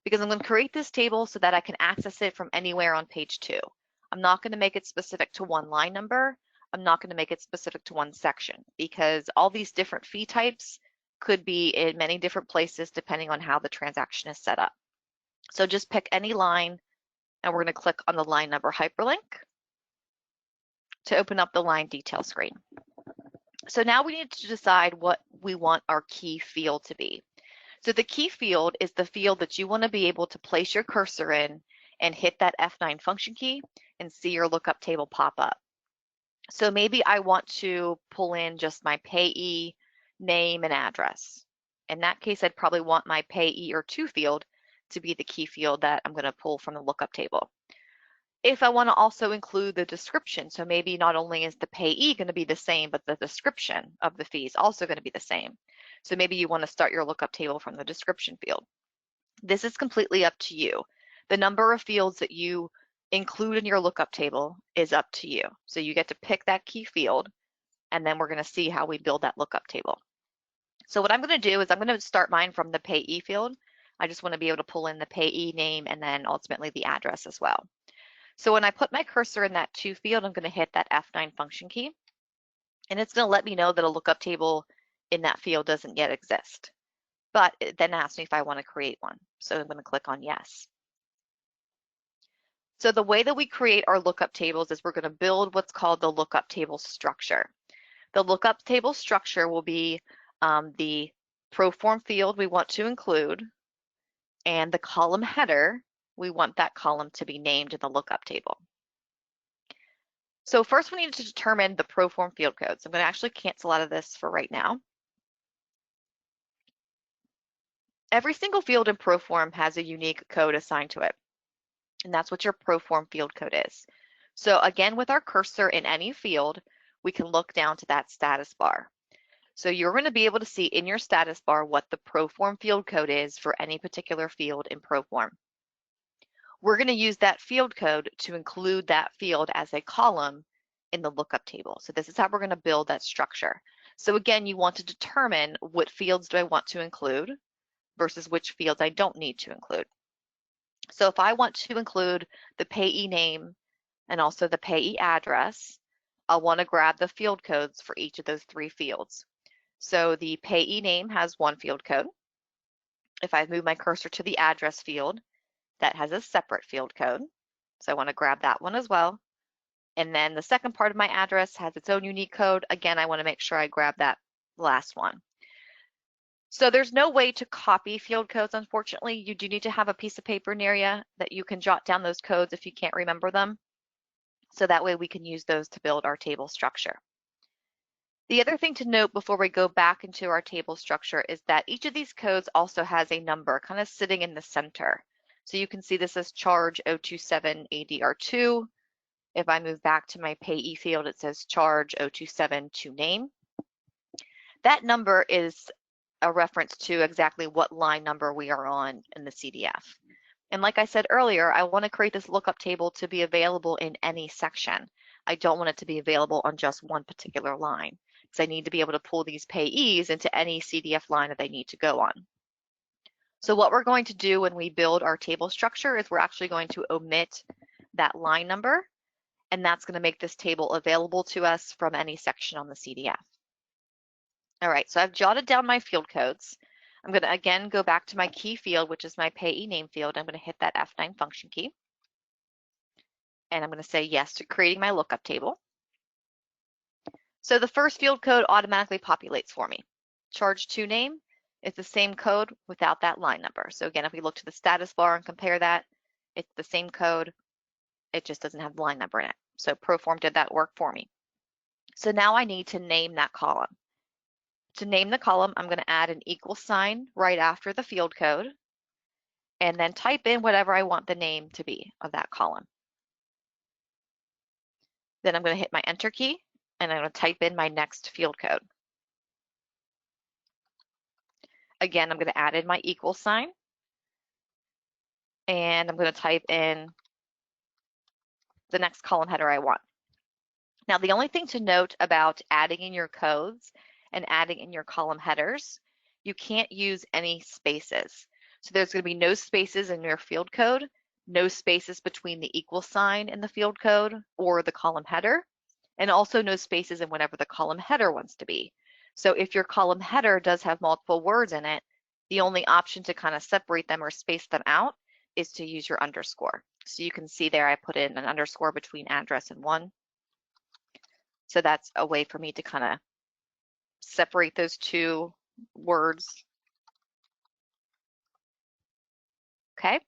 because I'm going to create this table so that I can access it from anywhere on page 2. I'm not going to make it specific to one line number. I'm not going to make it specific to one section because all these different fee types could be in many different places depending on how the transaction is set up. So just pick any line and we're going to click on the line number hyperlink to open up the line detail screen. So now we need to decide what we want our key field to be. So the key field is the field that you want to be able to place your cursor in and hit that F9 function key and see your lookup table pop up. So maybe I want to pull in just my payee name and address. In that case, I'd probably want my payee or to field to be the key field that I'm going to pull from the lookup table. If I want to also include the description, so maybe not only is the payee going to be the same, but the description of the fee is also going to be the same. So maybe you want to start your lookup table from the description field. This is completely up to you. The number of fields that you include in your lookup table is up to you. So you get to pick that key field, and then we're going to see how we build that lookup table. So what I'm going to do is I'm going to start mine from the payee field. I just want to be able to pull in the payee name and then ultimately the address as well. So when I put my cursor in that to field, I'm going to hit that F9 function key, and it's going to let me know that a lookup table in that field doesn't yet exist. But it then asks me if I want to create one. So I'm going to click on yes. So the way that we create our lookup tables is we're going to build what's called the lookup table structure. The lookup table structure will be the Proform field we want to include, and the column header, we want that column to be named in the lookup table. So first we need to determine the Proform field code. So I'm going to actually cancel out of this for right now. Every single field in Proform has a unique code assigned to it, and that's what your Proform field code is. So again, with our cursor in any field, we can look down to that status bar. So you're going to be able to see in your status bar what the Proform field code is for any particular field in Proform. We're going to use that field code to include that field as a column in the lookup table. So this is how we're going to build that structure. So again, you want to determine what fields do I want to include versus which fields I don't need to include. So if I want to include the payee name and also the payee address, I'll want to grab the field codes for each of those 3 fields. So the payee name has 1 field code. If I move my cursor to the address field, that has a separate field code. So I want to grab that one as well. And then the second part of my address has its own unique code. Again, I want to make sure I grab that last one. So there's no way to copy field codes, unfortunately. You do need to have a piece of paper near you that you can jot down those codes if you can't remember them. So that way we can use those to build our table structure. The other thing to note before we go back into our table structure is that each of these codes also has a number kind of sitting in the center. So you can see this as charge 027 ADR2. If I move back to my payee field, it says charge 027 to name. That number is a reference to exactly what line number we are on in the CDF. And like I said earlier, I want to create this lookup table to be available in any section. I don't want it to be available on just one particular line, because I need to be able to pull these payees into any CDF line that they need to go on. So what we're going to do when we build our table structure is we're actually going to omit that line number, and that's going to make this table available to us from any section on the CDF. All right, so I've jotted down my field codes. I'm going to again go back to my key field, which is my payee name field. I'm going to hit that F9 function key. And I'm going to say yes to creating my lookup table. So the first field code automatically populates for me. Charge to name is the same code without that line number. So again, if we look to the status bar and compare that, it's the same code. It just doesn't have the line number in it. So Proform did that work for me. So now I need to name that column. To name the column, I'm going to add an equal sign right after the field code and then type in whatever I want the name to be of that column. Then I'm going to hit my Enter key and I'm going to type in my next field code. Again, I'm going to add in my equal sign and I'm going to type in the next column header I want. Now, the only thing to note about adding in your codes and adding in your column headers, you can't use any spaces. So there's going to be no spaces in your field code, no spaces between the equal sign in the field code or the column header, and also no spaces in whatever the column header wants to be. So if your column header does have multiple words in it, the only option to kind of separate them or space them out is to use your underscore. So you can see there I put in an underscore between address and one. So that's a way for me to kind of separate those two words. Okay,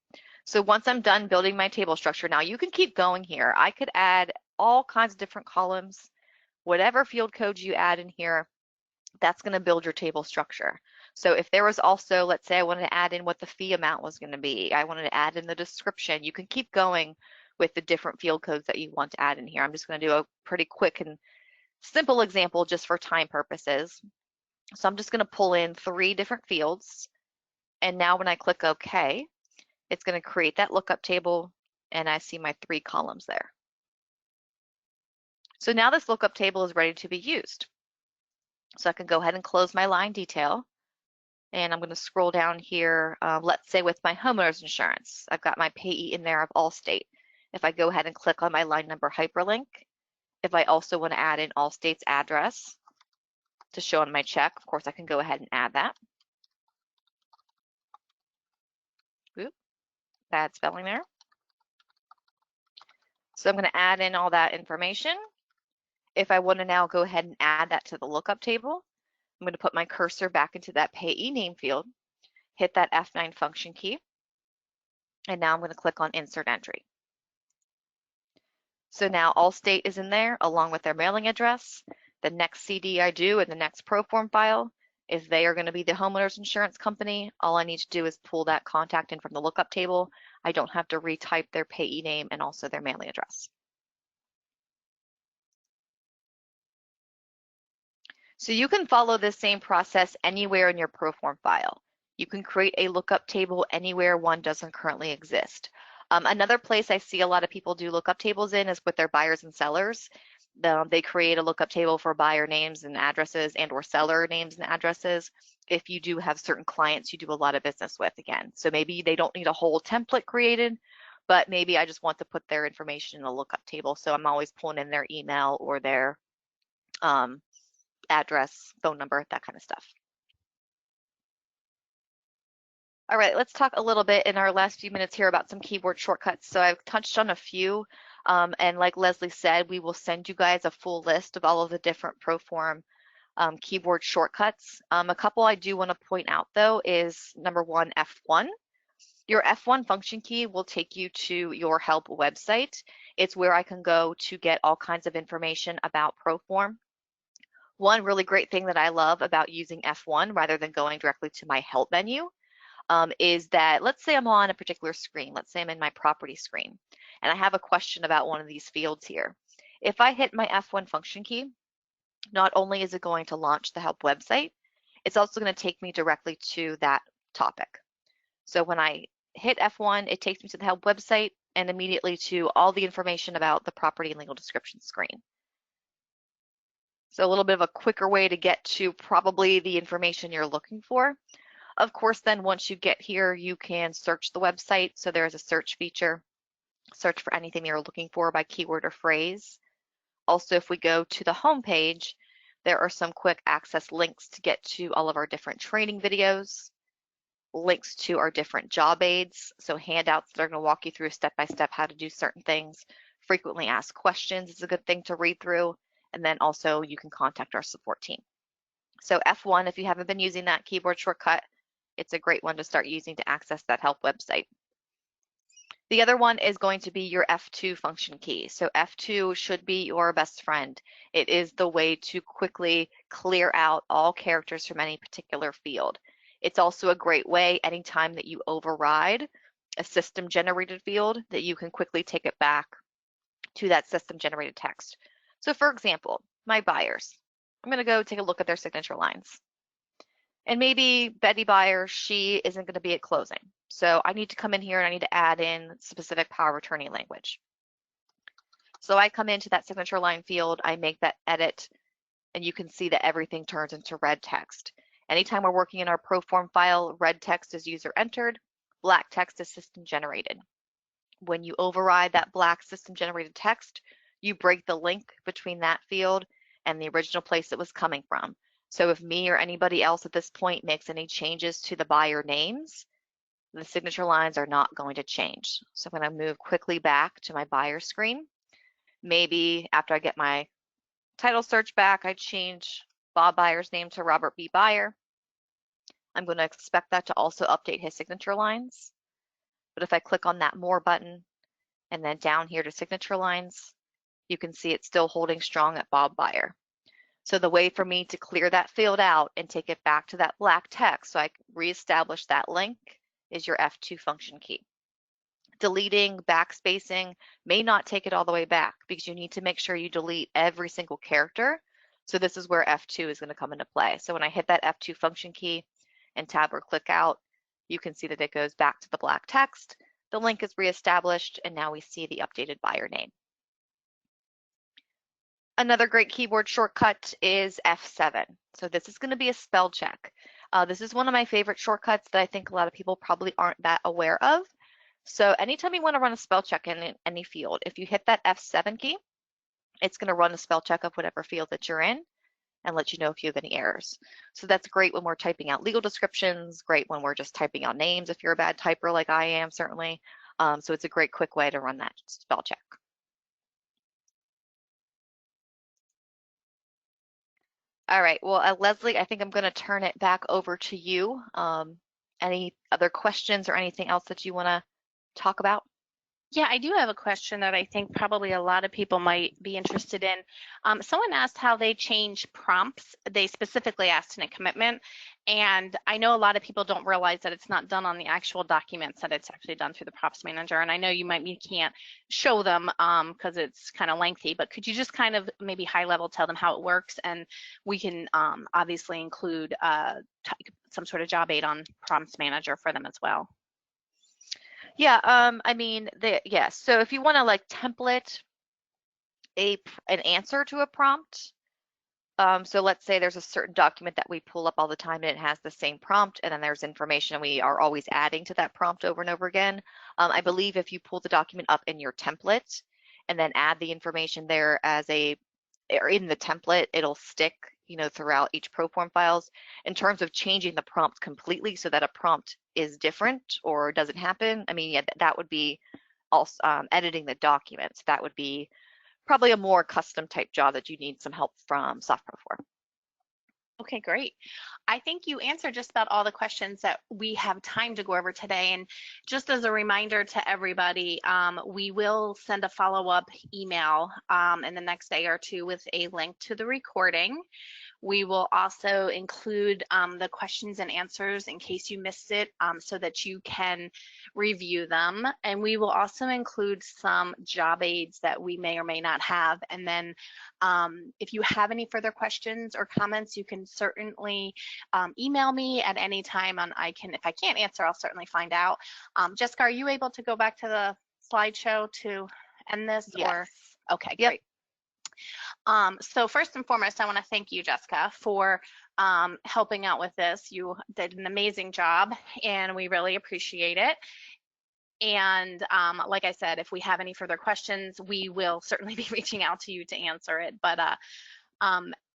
so once I'm done building my table structure, now you can keep going here. I could add all kinds of different columns. Whatever field codes you add in here, that's going to build your table structure. So if there was also, let's say I wanted to add in what the fee amount was going to be, I wanted to add in the description, you can keep going with the different field codes that you want to add in here. I'm just going to do a pretty quick and simple example just for time purposes. So I'm just going to pull in 3 different fields. And now when I click OK, it's going to create that lookup table and I see my 3 columns there. So now this lookup table is ready to be used. So I can go ahead and close my line detail. And I'm going to scroll down here, let's say with my homeowner's insurance. I've got my payee in there of Allstate. If I go ahead and click on my line number hyperlink, if I also want to add in Allstate's address to show on my check, of course I can go ahead and add that. Oop, bad spelling there. So I'm going to add in all that information. If I want to now go ahead and add that to the lookup table, I'm going to put my cursor back into that payee name field, hit that F9 function key, and now I'm going to click on Insert Entry. So now Allstate is in there along with their mailing address. The next CD I do in the next Proform file, if they are going to be the homeowner's insurance company, all I need to do is pull that contact in from the lookup table. I don't have to retype their payee name and also their mailing address. So you can follow this same process anywhere in your Proform file. You can create a lookup table anywhere one doesn't currently exist. Another place I see a lot of people do lookup tables in is with their buyers and sellers. They create a lookup table for buyer names and addresses and or seller names and addresses if you do have certain clients you do a lot of business with again. So maybe they don't need a whole template created, but maybe I just want to put their information in a lookup table. So I'm always pulling in their email or their address, phone number, that kind of stuff. All right, let's talk a little bit in our last few minutes here about some keyboard shortcuts. So I've touched on a few, and like Leslie said, we will send you guys a full list of all of the different Proform keyboard shortcuts. A couple I do want to point out though is number one, F1. Your F1 function key will take you to your help website. It's where I can go to get all kinds of information about Proform. One really great thing that I love about using F1 rather than going directly to my help menu is that, let's say I'm on a particular screen, let's say I'm in my property screen, and I have a question about one of these fields here. If I hit my F1 function key, not only is it going to launch the help website, it's also going to take me directly to that topic. So when I hit F1, it takes me to the help website and immediately to all the information about the property and legal description screen. So a little bit of a quicker way to get to probably the information you're looking for. Of course, then once you get here, you can search the website. So there is a search feature, search for anything you're looking for by keyword or phrase. Also, if we go to the home page, there are some quick access links to get to all of our different training videos, links to our different job aids, so handouts that are going to walk you through step-by-step how to do certain things. Frequently asked questions is a good thing to read through, and then also you can contact our support team. So F1, if you haven't been using that keyboard shortcut, it's a great one to start using to access that help website. The other one is going to be your F2 function key. So F2 should be your best friend. It is the way to quickly clear out all characters from any particular field. It's also a great way anytime that you override a system generated field that you can quickly take it back to that system generated text. So for example, my buyers, I'm going to go take a look at their signature lines. And maybe Betty Buyer, she isn't going to be at closing. So I need to come in here and I need to add in specific power of attorney language. So I come into that signature line field, I make that edit, and you can see that everything turns into red text. Anytime we're working in our Proform file, red text is user entered, black text is system generated. When you override that black system generated text, you break the link between that field and the original place it was coming from. So if me or anybody else at this point makes any changes to the buyer names, the signature lines are not going to change. So I'm going to move quickly back to my buyer screen. Maybe after I get my title search back, I change Bob Buyer's name to Robert B. Buyer. I'm going to expect that to also update his signature lines. But if I click on that More button and then down here to signature lines, you can see it's still holding strong at Bob Buyer. So the way for me to clear that field out and take it back to that black text so I can reestablish that link is your F2 function key. Deleting, backspacing may not take it all the way back because you need to make sure you delete every single character. So this is where F2 is going to come into play. So when I hit that F2 function key and tab or click out, you can see that it goes back to the black text. The link is reestablished, and now we see the updated buyer name. Another great keyboard shortcut is F7. So this is going to be a spell check. This is one of my favorite shortcuts that I think a lot of people probably aren't that aware of. So anytime you want to run a spell check in any field, if you hit that F7 key, it's going to run a spell check of whatever field that you're in and let you know if you have any errors. So that's great when we're typing out legal descriptions, great when we're just typing out names if you're a bad typer like I am, certainly. So it's a great quick way to run that spell check. All right, well, Leslie, I think I'm going to turn it back over to you. Any other questions or anything else that you want to talk about? Yeah, I do have a question that I think probably a lot of people might be interested in. Someone asked how they change prompts. They specifically asked in a commitment, and I know a lot of people don't realize that it's not done on the actual documents, that it's actually done through the prompts manager. And I know you can't show them because it's kind of lengthy, but could you just kind of maybe high level tell them how it works? And we can obviously include some sort of job aid on prompts manager for them as well. Yeah, I mean, yes. So if you want to like template an answer to a prompt, So let's say there's a certain document that we pull up all the time and it has the same prompt, and then there's information we are always adding to that prompt over and over again. I believe if you pull the document up in your template and then add the information there or in the template, it'll stick, throughout each Proform files. In terms of changing the prompt completely so that a prompt is different or doesn't happen, I mean, yeah, that would be also editing the documents. That would be probably a more custom type job that you need some help from SoftPro for. Okay, great. I think you answered just about all the questions that we have time to go over today. And just as a reminder to everybody, we will send a follow-up email in the next day or two with a link to the recording. We will also include the questions and answers in case you missed it so that you can review them. And we will also include some job aids that we may or may not have. And then if you have any further questions or comments, you can certainly email me at any time. And if I can't answer, I'll certainly find out. Jessica, are you able to go back to the slideshow to end this? Yes. Or okay, Yep. great. So first and foremost, I want to thank you, Jessica, for helping out with this. You did an amazing job, and we really appreciate it. And like I said, if we have any further questions, we will certainly be reaching out to you to answer it. But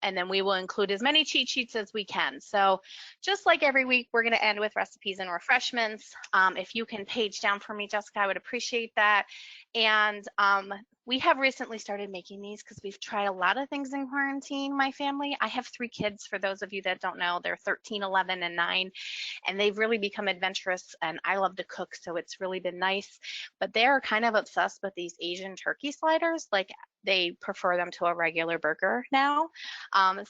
and then we will include as many cheat sheets as we can. So just like every week, we're going to end with recipes and refreshments. If you can page down for me, Jessica, I would appreciate that. And we have recently started making these because we've tried a lot of things in quarantine, my family. I have 3 kids, for those of you that don't know. They're 13, 11, and 9, and they've really become adventurous, and I love to cook, so it's really been nice. But they're kind of obsessed with these Asian turkey sliders. Like, they prefer them to a regular burger now.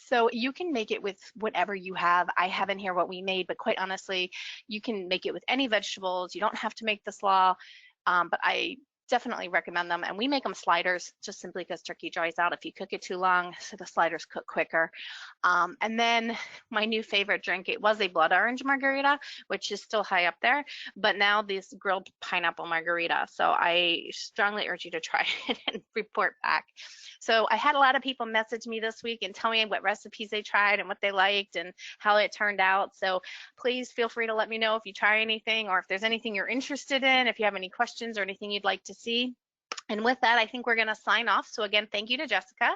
So you can make it with whatever you have. I have in here what we made, but quite honestly, you can make it with any vegetables. You don't have to make the slaw, but I definitely recommend them. And we make them sliders just simply because turkey dries out if you cook it too long, so the sliders cook quicker. And then my new favorite drink, it was a blood orange margarita, which is still high up there, but now this grilled pineapple margarita. So I strongly urge you to try it and report back. So I had a lot of people message me this week and tell me what recipes they tried and what they liked and how it turned out. So please feel free to let me know if you try anything, or if there's anything you're interested in, if you have any questions or anything you'd like to see. And with that, I think we're going to sign off. So again, thank you to Jessica.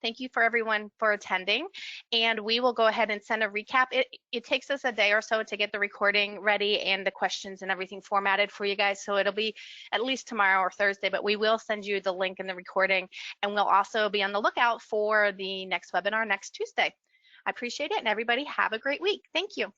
Thank you for everyone for attending. And we will go ahead and send a recap. It takes us a day or so to get the recording ready and the questions and everything formatted for you guys. So it'll be at least tomorrow or Thursday, but we will send you the link in the recording. And we'll also be on the lookout for the next webinar next Tuesday. I appreciate it. And everybody have a great week. Thank you.